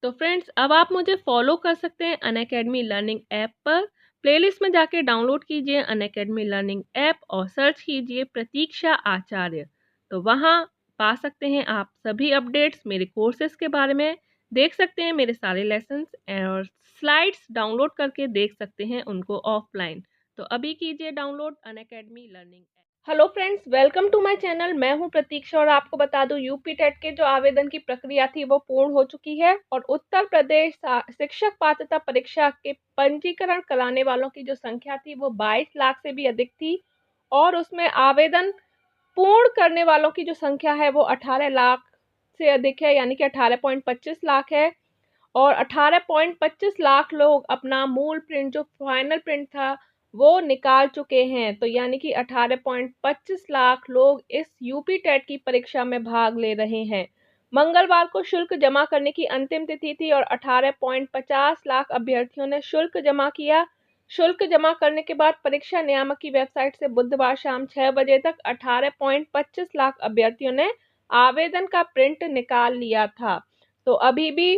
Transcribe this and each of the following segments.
तो फ्रेंड्स, अब आप मुझे फॉलो कर सकते हैं अनअकैडमी लर्निंग ऐप पर। प्लेलिस्ट में जाके डाउनलोड कीजिए अनअकैडमी लर्निंग ऐप और सर्च कीजिए प्रतीक्षा आचार्य। तो वहाँ पा सकते हैं आप सभी अपडेट्स मेरे कोर्सेज के बारे में, देख सकते हैं मेरे सारे लेसन्स और स्लाइड्स डाउनलोड करके देख सकते हैं उनको ऑफलाइन। तो अभी कीजिए download Unacademy learning app. Hello friends, welcome to my channel. मैं हूं प्रतीक्षा और आपको बता दूं यूपी टेट के जो आवेदन की प्रक्रिया थी वो पूर्ण हो चुकी है और उत्तर प्रदेश शिक्षक पात्रता परीक्षा के पंजीकरण कराने वालों की जो संख्या थी वो 22 लाख से भी अधिक थी और उसमें आवेदन पूर्ण करने वालों की जो संख्या है वो 18 लाख से अधिक है, यानी कि 18.25 लाख है। और 18.25 लाख लोग अपना मूल प्रिंट जो फाइनल प्रिंट था वो निकाल चुके हैं। तो यानी कि 18.25 लाख लोग इस यूपी टेट की परीक्षा में भाग ले रहे हैं। मंगलवार को शुल्क जमा करने की अंतिम तिथि थी और 18.50 लाख अभ्यर्थियों ने शुल्क जमा किया। शुल्क जमा करने के बाद परीक्षा नियामक की वेबसाइट से बुधवार शाम 6 बजे तक 18.25 लाख अभ्यर्थियों ने आवेदन का प्रिंट निकाल लिया था। तो अभी भी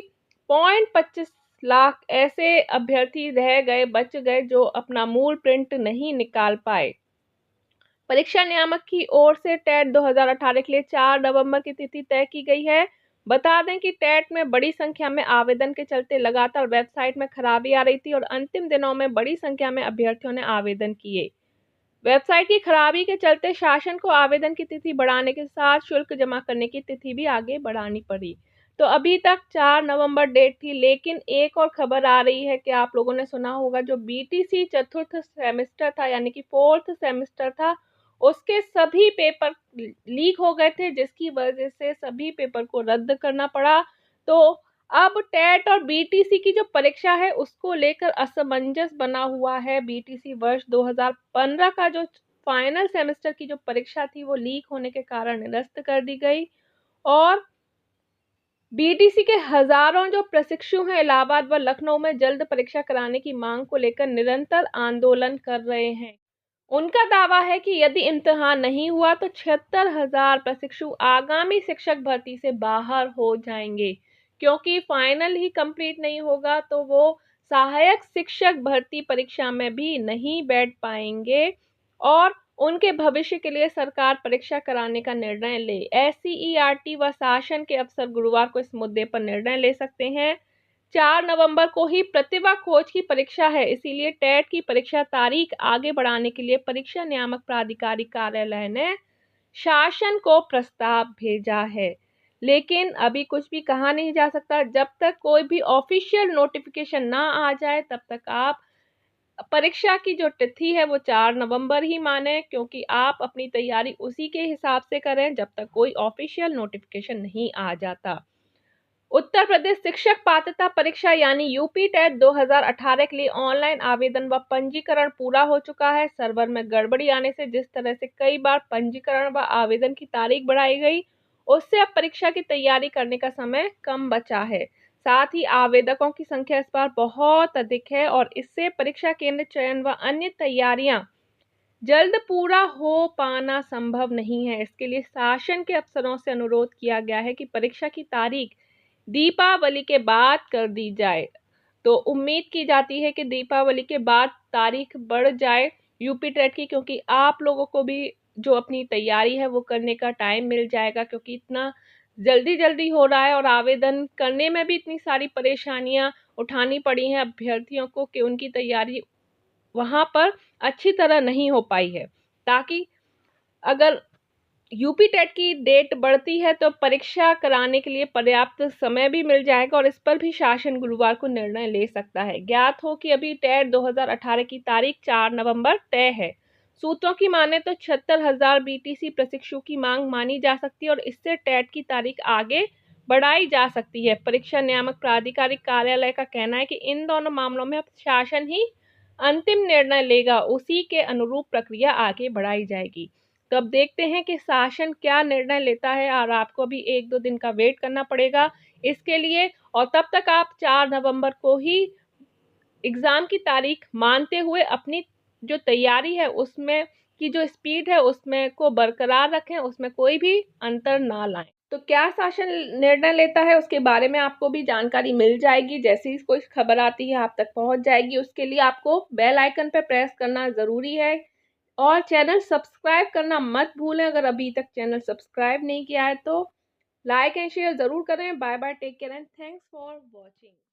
0.25 लाख ऐसे अभ्यर्थी रह गए, बच गए जो अपना मूल प्रिंट नहीं निकाल पाए। परीक्षा नियामक की ओर से टेट 2018 के लिए 4 नवंबर की तिथि तय की गई है। बता दें कि टेट में बड़ी संख्या में आवेदन के चलते लगातार वेबसाइट में खराबी आ रही थी और अंतिम दिनों में बड़ी संख्या में अभ्यर्थियों ने आवेदन किए। वेबसाइट की खराबी के चलते शासन को आवेदन की तिथि बढ़ाने के साथ शुल्क जमा करने की तिथि भी आगे बढ़ानी पड़ी। तो अभी तक 4 नवंबर डेट थी, लेकिन एक और खबर आ रही है कि आप लोगों ने सुना होगा, जो बीटीसी चतुर्थ सेमेस्टर था यानी कि 4th सेमेस्टर था, उसके सभी पेपर लीक हो गए थे, जिसकी वजह से सभी पेपर को रद्द करना पड़ा। तो अब टेट और बीटीसी की जो परीक्षा है उसको लेकर असमंजस बना हुआ है। बीटीसी वर्ष 2015 का जो फाइनल सेमेस्टर की जो परीक्षा थी वो लीक होने के कारण निरस्त कर दी गई और बीटीसी के हजारों जो प्रशिक्षु हैं इलाहाबाद व लखनऊ में जल्द परीक्षा कराने की मांग को लेकर निरंतर आंदोलन कर रहे हैं। उनका दावा है कि यदि इम्तिहान नहीं हुआ तो 76,000 प्रशिक्षु आगामी शिक्षक भर्ती से बाहर हो जाएंगे, क्योंकि फाइनल ही कंप्लीट नहीं होगा तो वो सहायक शिक्षक भर्ती परीक्षा में भी नहीं बैठ पाएंगे और उनके भविष्य के लिए सरकार परीक्षा कराने का निर्णय ले। एससीईआरटी व शासन के अफसर गुरुवार को इस मुद्दे पर निर्णय ले सकते हैं। 4 नवंबर को ही प्रतिभा खोज की परीक्षा है, इसीलिए टेट की परीक्षा तारीख आगे बढ़ाने के लिए परीक्षा नियामक प्राधिकारी कार्यालय ने शासन को प्रस्ताव भेजा है। लेकिन अभी कुछ भी कहा नहीं जा सकता। जब तक कोई भी ऑफिशियल नोटिफिकेशन ना आ जाए तब तक आप परीक्षा की जो तिथि है वो 4 नवंबर ही माने, क्योंकि आप अपनी तैयारी उसी के हिसाब से करें जब तक कोई ऑफिशियल नोटिफिकेशन नहीं आ जाता। उत्तर प्रदेश शिक्षक पात्रता परीक्षा यानी यूपी टेट 2018 के लिए ऑनलाइन आवेदन व पंजीकरण पूरा हो चुका है। सर्वर में गड़बड़ी आने से जिस तरह से कई बार पंजीकरण व आवेदन की तारीख बढ़ाई गई, उससे अब परीक्षा की तैयारी करने का समय कम बचा है। साथ ही आवेदकों की संख्या इस बार बहुत अधिक है और इससे परीक्षा केंद्र चयन व अन्य तैयारियां जल्द पूरा हो पाना संभव नहीं है। इसके लिए शासन के अफसरों से अनुरोध किया गया है कि परीक्षा की तारीख दीपावली के बाद कर दी जाए। तो उम्मीद की जाती है कि दीपावली के बाद तारीख बढ़ जाए यूपी टेट की, क्योंकि आप लोगों को भी जो अपनी तैयारी है वो करने का टाइम मिल जाएगा, क्योंकि इतना जल्दी जल्दी हो रहा है और आवेदन करने में भी इतनी सारी परेशानियां उठानी पड़ी हैं अभ्यर्थियों को कि उनकी तैयारी वहां पर अच्छी तरह नहीं हो पाई है। ताकि अगर यूपी टेट की डेट बढ़ती है तो परीक्षा कराने के लिए पर्याप्त समय भी मिल जाएगा और इस पर भी शासन गुरुवार को निर्णय ले सकता है। ज्ञात हो कि अभी टेट 2018 की तारीख 4 नवंबर तय है। सूत्रों की माने तो 76,000 बीटीसी प्रशिक्षु की मांग मानी जा सकती है और इससे टेट की तारीख आगे बढ़ाई जा सकती है। परीक्षा नियामक प्राधिकारी कार्यालय का कहना है कि इन दोनों मामलों में अब शासन ही अंतिम निर्णय लेगा, उसी के अनुरूप प्रक्रिया आगे बढ़ाई जाएगी। तो अब देखते हैं कि शासन क्या निर्णय लेता है और आपको भी 1-2 दिन का वेट करना पड़ेगा इसके लिए। और तब तक आप 4 नवंबर को ही एग्ज़ाम की तारीख मानते हुए अपनी जो तैयारी है उसमें की जो स्पीड है उसमें को बरकरार रखें, उसमें कोई भी अंतर ना लाएं। तो क्या शासन निर्णय लेता है उसके बारे में आपको भी जानकारी मिल जाएगी। जैसे ही कोई खबर आती है आप तक पहुंच जाएगी। उसके लिए आपको बेल आइकन पर प्रेस करना ज़रूरी है और चैनल सब्सक्राइब करना मत भूलें। अगर अभी तक चैनल सब्सक्राइब नहीं किया है तो लाइक एंड शेयर ज़रूर करें। Bye bye, take care and thanks for watching.